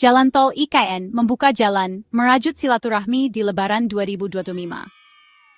Jalan Tol IKN membuka jalan merajut silaturahmi di Lebaran 2025.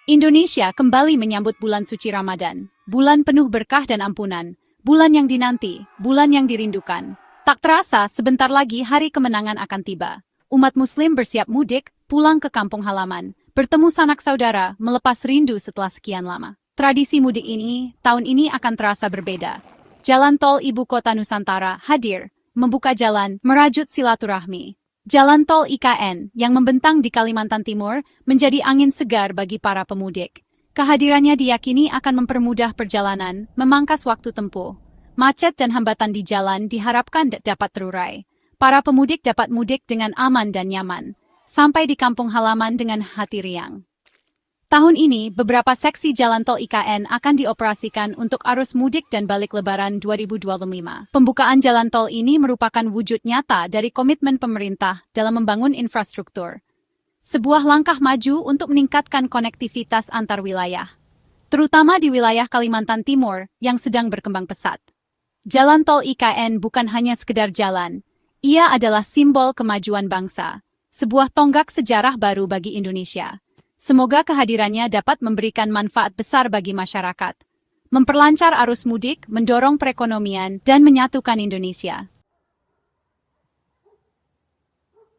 Indonesia kembali menyambut bulan suci Ramadan, bulan penuh berkah dan ampunan, bulan yang dinanti, bulan yang dirindukan. Tak terasa sebentar lagi hari kemenangan akan tiba. Umat Muslim bersiap mudik, pulang ke kampung halaman, bertemu sanak saudara, melepas rindu setelah sekian lama. Tradisi mudik ini, tahun ini akan terasa berbeda. Jalan Tol Ibu Kota Nusantara hadir, membuka jalan merajut silaturahmi. Jalan Tol IKN yang membentang di Kalimantan Timur menjadi angin segar bagi para pemudik. Kehadirannya diyakini akan mempermudah perjalanan, memangkas waktu tempuh. Macet dan hambatan di jalan diharapkan dapat terurai. Para pemudik dapat mudik dengan aman dan nyaman, sampai di kampung halaman dengan hati riang. Tahun ini, beberapa seksi jalan tol IKN akan dioperasikan untuk arus mudik dan balik Lebaran 2025. Pembukaan jalan tol ini merupakan wujud nyata dari komitmen pemerintah dalam membangun infrastruktur. Sebuah langkah maju untuk meningkatkan konektivitas antar wilayah, terutama di wilayah Kalimantan Timur yang sedang berkembang pesat. Jalan tol IKN bukan hanya sekedar jalan, ia adalah simbol kemajuan bangsa, sebuah tonggak sejarah baru bagi Indonesia. Semoga kehadirannya dapat memberikan manfaat besar bagi masyarakat, memperlancar arus mudik, mendorong perekonomian, dan menyatukan Indonesia.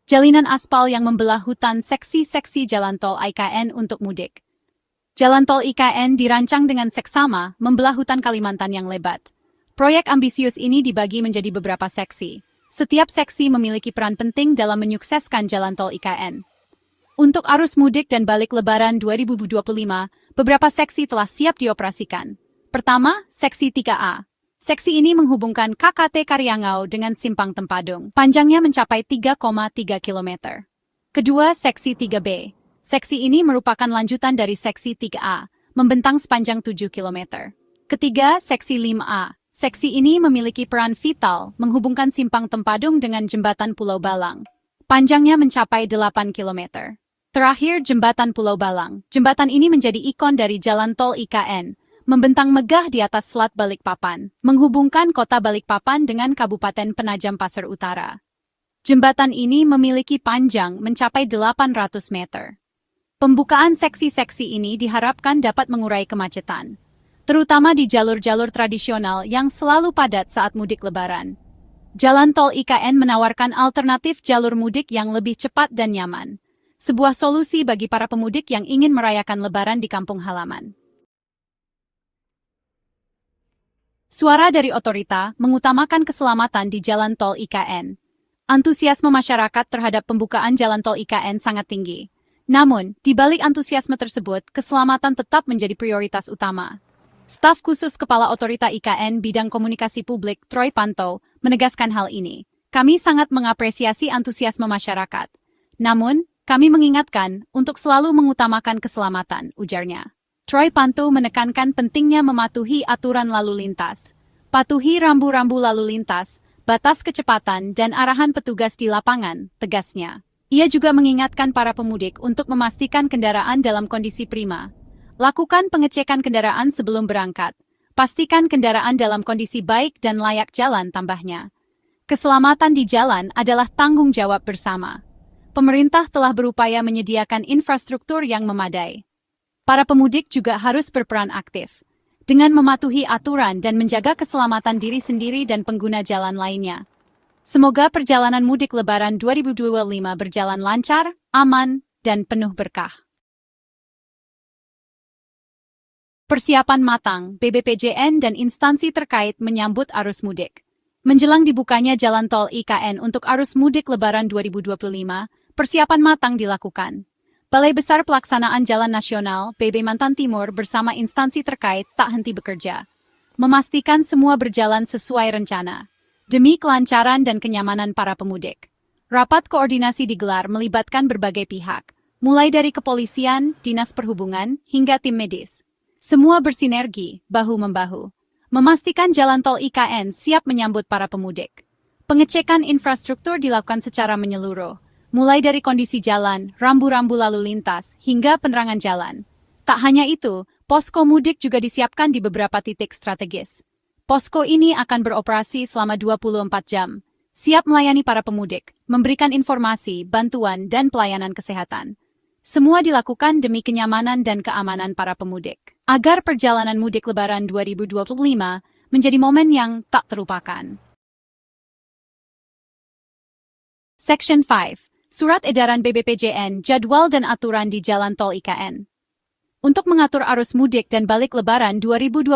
Jalinan aspal yang membelah hutan seksi-seksi jalan tol IKN untuk mudik. Jalan tol IKN dirancang dengan seksama membelah hutan Kalimantan yang lebat. Proyek ambisius ini dibagi menjadi beberapa seksi. Setiap seksi memiliki peran penting dalam menyukseskan jalan tol IKN. Untuk arus mudik dan balik Lebaran 2025, beberapa seksi telah siap dioperasikan. Pertama, Seksi 3A. Seksi ini menghubungkan KKT Karyangau dengan Simpang Tempadung. Panjangnya mencapai 3,3 km. Kedua, Seksi 3B. Seksi ini merupakan lanjutan dari Seksi 3A, membentang sepanjang 7 km. Ketiga, Seksi 5A. Seksi ini memiliki peran vital menghubungkan Simpang Tempadung dengan Jembatan Pulau Balang. Panjangnya mencapai 8 km. Terakhir, Jembatan Pulau Balang. Jembatan ini menjadi ikon dari jalan tol IKN, membentang megah di atas Selat Balikpapan, menghubungkan kota Balikpapan dengan Kabupaten Penajam Pasir Utara. Jembatan ini memiliki panjang mencapai 800 meter. Pembukaan seksi-seksi ini diharapkan dapat mengurai kemacetan, terutama di jalur-jalur tradisional yang selalu padat saat mudik Lebaran. Jalan tol IKN menawarkan alternatif jalur mudik yang lebih cepat dan nyaman. Sebuah solusi bagi para pemudik yang ingin merayakan Lebaran di kampung halaman. Suara dari otorita mengutamakan keselamatan di jalan tol IKN. Antusiasme masyarakat terhadap pembukaan jalan tol IKN sangat tinggi. Namun, di balik antusiasme tersebut, keselamatan tetap menjadi prioritas utama. Staf khusus Kepala Otorita IKN Bidang Komunikasi Publik Troy Panto menegaskan hal ini. Kami sangat mengapresiasi antusiasme masyarakat. Namun, kami mengingatkan untuk selalu mengutamakan keselamatan, ujarnya. Troy Panto menekankan pentingnya mematuhi aturan lalu lintas. Patuhi rambu-rambu lalu lintas, batas kecepatan, dan arahan petugas di lapangan, tegasnya. Ia juga mengingatkan para pemudik untuk memastikan kendaraan dalam kondisi prima. Lakukan pengecekan kendaraan sebelum berangkat. Pastikan kendaraan dalam kondisi baik dan layak jalan, tambahnya. Keselamatan di jalan adalah tanggung jawab bersama. Pemerintah telah berupaya menyediakan infrastruktur yang memadai. Para pemudik juga harus berperan aktif, dengan mematuhi aturan dan menjaga keselamatan diri sendiri dan pengguna jalan lainnya. Semoga perjalanan mudik Lebaran 2025 berjalan lancar, aman, dan penuh berkah. Persiapan matang, BBPJN dan instansi terkait menyambut arus mudik. Menjelang dibukanya jalan tol IKN untuk arus mudik Lebaran 2025, persiapan matang dilakukan. Balai Besar Pelaksanaan Jalan Nasional (Kalimantan Timur) bersama instansi terkait tak henti bekerja, memastikan semua berjalan sesuai rencana, demi kelancaran dan kenyamanan para pemudik. Rapat koordinasi digelar melibatkan berbagai pihak, mulai dari kepolisian, dinas perhubungan, hingga tim medis. Semua bersinergi, bahu-membahu, memastikan jalan tol IKN siap menyambut para pemudik. Pengecekan infrastruktur dilakukan secara menyeluruh, mulai dari kondisi jalan, rambu-rambu lalu lintas, hingga penerangan jalan. Tak hanya itu, posko mudik juga disiapkan di beberapa titik strategis. Posko ini akan beroperasi selama 24 jam, siap melayani para pemudik, memberikan informasi, bantuan, dan pelayanan kesehatan. Semua dilakukan demi kenyamanan dan keamanan para pemudik, agar perjalanan mudik Lebaran 2025 menjadi momen yang tak terlupakan. Section 5. Surat Edaran BBPJN, Jadwal dan Aturan di Jalan Tol IKN. Untuk mengatur arus mudik dan balik Lebaran 2025,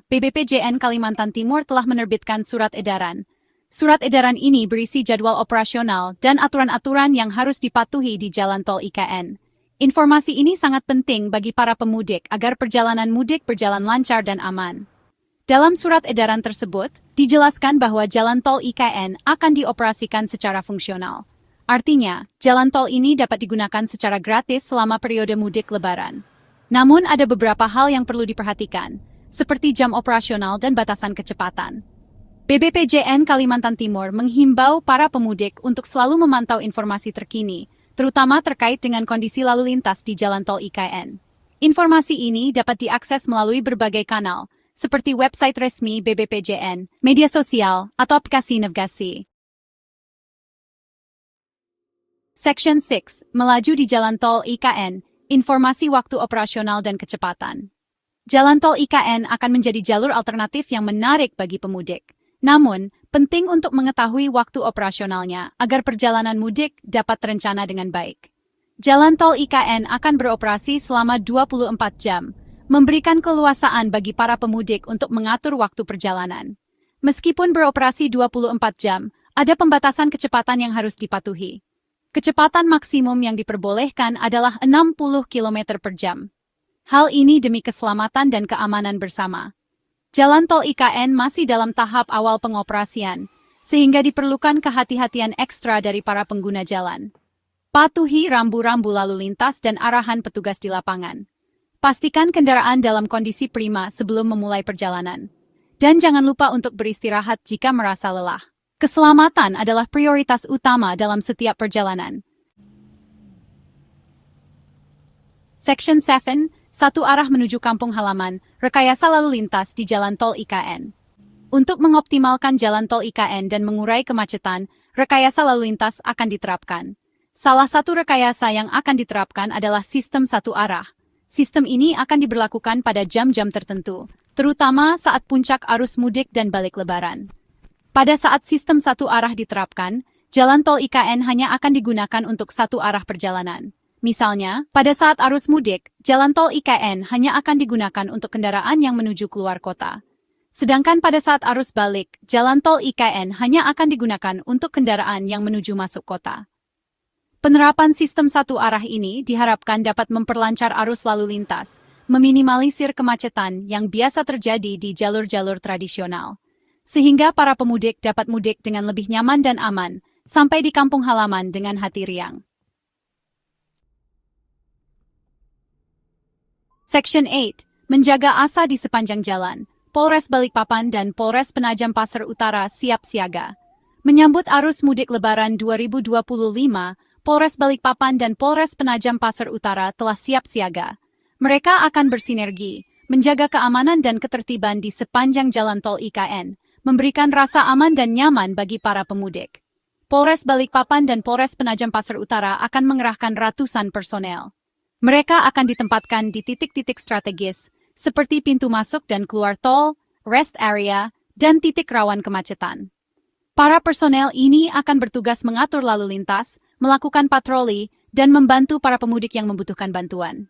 BBPJN Kalimantan Timur telah menerbitkan surat edaran. Surat edaran ini berisi jadwal operasional dan aturan-aturan yang harus dipatuhi di Jalan Tol IKN. Informasi ini sangat penting bagi para pemudik agar perjalanan mudik berjalan lancar dan aman. Dalam surat edaran tersebut, dijelaskan bahwa Jalan Tol IKN akan dioperasikan secara fungsional. Artinya, jalan tol ini dapat digunakan secara gratis selama periode mudik Lebaran. Namun ada beberapa hal yang perlu diperhatikan, seperti jam operasional dan batasan kecepatan. BBPJN Kalimantan Timur menghimbau para pemudik untuk selalu memantau informasi terkini, terutama terkait dengan kondisi lalu lintas di Jalan Tol IKN. Informasi ini dapat diakses melalui berbagai kanal, seperti website resmi BBPJN, media sosial, atau aplikasi navigasi. Section 6. Melaju di Jalan Tol IKN. Informasi waktu operasional dan kecepatan. Jalan Tol IKN akan menjadi jalur alternatif yang menarik bagi pemudik. Namun, penting untuk mengetahui waktu operasionalnya agar perjalanan mudik dapat terencana dengan baik. Jalan Tol IKN akan beroperasi selama 24 jam, memberikan keleluasaan bagi para pemudik untuk mengatur waktu perjalanan. Meskipun beroperasi 24 jam, ada pembatasan kecepatan yang harus dipatuhi. Kecepatan maksimum yang diperbolehkan adalah 60 km per jam. Hal ini demi keselamatan dan keamanan bersama. Jalan Tol IKN masih dalam tahap awal pengoperasian, sehingga diperlukan kehati-hatian ekstra dari para pengguna jalan. Patuhi rambu-rambu lalu lintas dan arahan petugas di lapangan. Pastikan kendaraan dalam kondisi prima sebelum memulai perjalanan. Dan jangan lupa untuk beristirahat jika merasa lelah. Keselamatan adalah prioritas utama dalam setiap perjalanan. Section 7. Satu arah menuju kampung halaman, rekayasa lalu lintas di Jalan Tol IKN. Untuk mengoptimalkan Jalan Tol IKN dan mengurai kemacetan, rekayasa lalu lintas akan diterapkan. Salah satu rekayasa yang akan diterapkan adalah sistem satu arah. Sistem ini akan diberlakukan pada jam-jam tertentu, terutama saat puncak arus mudik dan balik Lebaran. Pada saat sistem satu arah diterapkan, Jalan Tol IKN hanya akan digunakan untuk satu arah perjalanan. Misalnya, pada saat arus mudik, Jalan Tol IKN hanya akan digunakan untuk kendaraan yang menuju keluar kota. Sedangkan pada saat arus balik, Jalan Tol IKN hanya akan digunakan untuk kendaraan yang menuju masuk kota. Penerapan sistem satu arah ini diharapkan dapat memperlancar arus lalu lintas, meminimalisir kemacetan yang biasa terjadi di jalur-jalur tradisional, sehingga para pemudik dapat mudik dengan lebih nyaman dan aman, sampai di kampung halaman dengan hati riang. Section 8. Menjaga asa di sepanjang jalan. Polres Balikpapan dan Polres Penajam Pasir Utara siap siaga. Menyambut arus mudik Lebaran 2025, Polres Balikpapan dan Polres Penajam Pasir Utara telah siap siaga. Mereka akan bersinergi, menjaga keamanan dan ketertiban di sepanjang Jalan Tol IKN, memberikan rasa aman dan nyaman bagi para pemudik. Polres Balikpapan dan Polres Penajam Pasir Utara akan mengerahkan ratusan personel. Mereka akan ditempatkan di titik-titik strategis, seperti pintu masuk dan keluar tol, rest area, dan titik rawan kemacetan. Para personel ini akan bertugas mengatur lalu lintas, melakukan patroli, dan membantu para pemudik yang membutuhkan bantuan.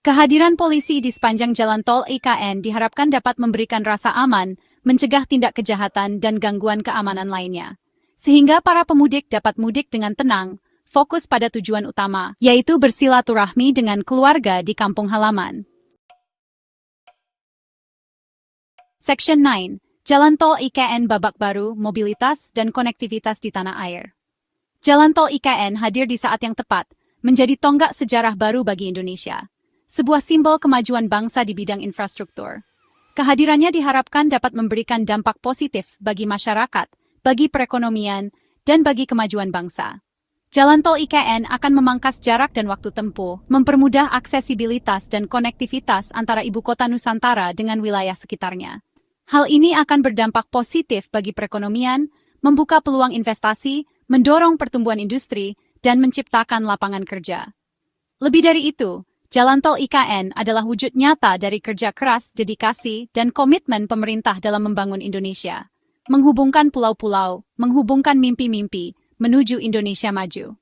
Kehadiran polisi di sepanjang Jalan Tol IKN diharapkan dapat memberikan rasa aman, mencegah tindak kejahatan dan gangguan keamanan lainnya, sehingga para pemudik dapat mudik dengan tenang, fokus pada tujuan utama, yaitu bersilaturahmi dengan keluarga di kampung halaman. Section 9. Jalan Tol IKN babak baru, mobilitas dan konektivitas di tanah air. Jalan Tol IKN hadir di saat yang tepat, menjadi tonggak sejarah baru bagi Indonesia, sebuah simbol kemajuan bangsa di bidang infrastruktur. Kehadirannya diharapkan dapat memberikan dampak positif bagi masyarakat, bagi perekonomian, dan bagi kemajuan bangsa. Jalan Tol IKN akan memangkas jarak dan waktu tempuh, mempermudah aksesibilitas dan konektivitas antara ibu kota Nusantara dengan wilayah sekitarnya. Hal ini akan berdampak positif bagi perekonomian, membuka peluang investasi, mendorong pertumbuhan industri, dan menciptakan lapangan kerja. Lebih dari itu, Jalan Tol IKN adalah wujud nyata dari kerja keras, dedikasi, dan komitmen pemerintah dalam membangun Indonesia. Menghubungkan pulau-pulau, menghubungkan mimpi-mimpi, menuju Indonesia maju.